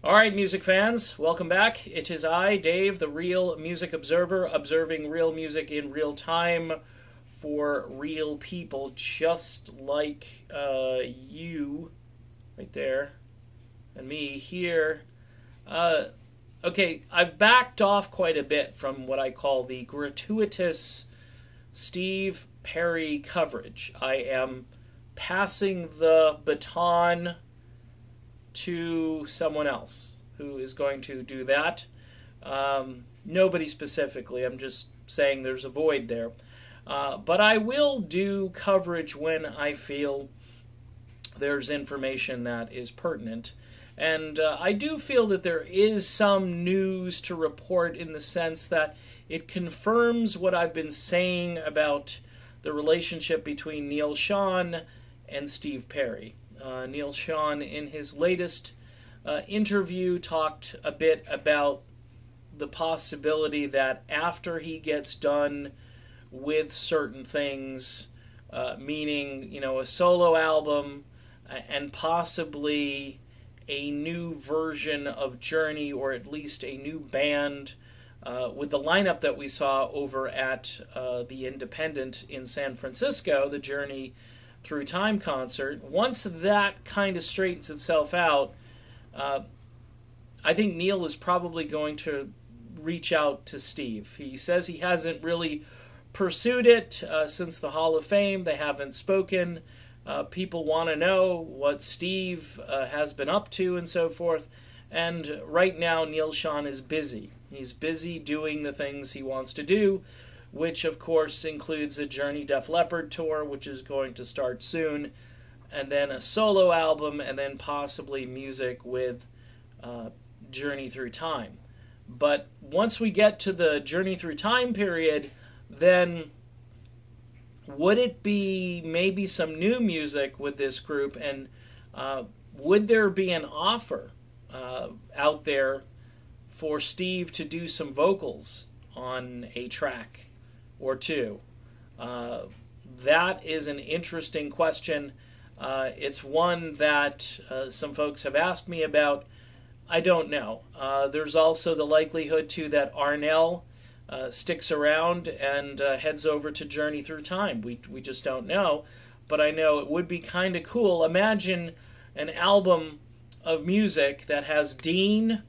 All right, music fans, welcome back. It is I, Dave, the Real Music Observer, observing real music in real time for real people, just like you, right there, and me here. Okay, I've backed off quite a bit from what I call the gratuitous Steve Perry coverage. I am passing the baton to someone else who is going to do that. Nobody specifically. I'm just saying there's a void there. But I will do coverage when I feel there's information that is pertinent. And I do feel that there is some news to report in the sense that it confirms what I've been saying about the relationship between Neal Schon and Steve Perry. Neal Schon, in his latest interview, talked a bit about the possibility that after he gets done with certain things, meaning, a solo album and possibly a new version of Journey, or at least a new band with the lineup that we saw over at the Independent in San Francisco, the Journey Through Time concert. Once that kind of straightens itself out, I think Neal is probably going to reach out to Steve. He says he hasn't really pursued it since the Hall of Fame. They haven't spoken. People want to know what Steve has been up to and so forth. And right now, Neal Schon is busy. He's busy doing the things he wants to do, which of course includes a Journey Def Leppard tour, which is going to start soon, and then a solo album, and then possibly music with Journey Through Time. But once we get to the Journey Through Time period, then would it be maybe some new music with this group, and would there be an offer out there for Steve to do some vocals on a track or two? That is an interesting question. It's one that some folks have asked me about. I don't know. There's also the likelihood, too, that Arnell sticks around and heads over to Journey Through Time. We just don't know. But I know it would be kind of cool. Imagine an album of music that has Dean,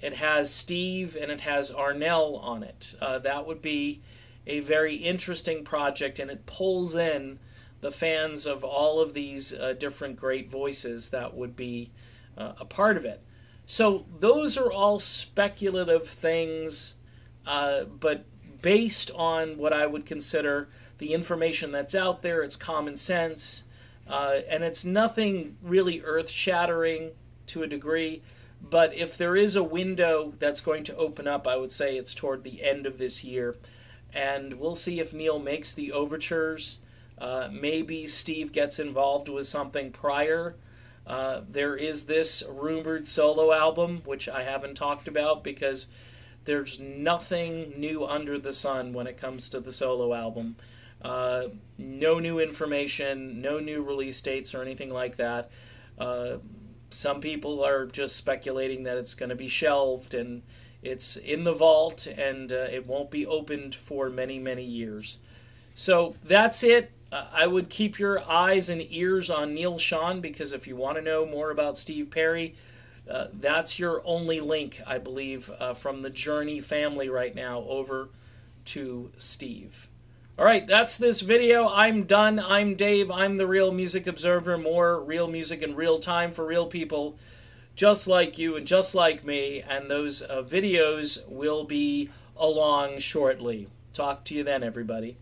it has Steve, and it has Arnell on it. That would be a very interesting project, and it pulls in the fans of all of these different great voices that would be a part of it. So those are all speculative things, but based on what I would consider the information that's out there, it's common sense, and it's nothing really earth-shattering to a degree. But if there is a window that's going to open up, I would say it's toward the end of this year. And we'll see if Neal makes the overtures. Maybe Steve gets involved with something prior. There is this rumored solo album, which I haven't talked about because there's nothing new under the sun when it comes to the solo album. No new information, no new release dates or anything like that. Some people are just speculating that it's going to be shelved and it's in the vault and it won't be opened for many, many years. So that's it. I would keep your eyes and ears on Neal Schon, because if you want to know more about Steve Perry, that's your only link, I believe, from the Journey family right now over to Steve. All right, that's this video. I'm done. I'm Dave. I'm the Real Music Observer. More real music in real time for real people just like you and just like me. And those videos will be along shortly. Talk to you then, everybody.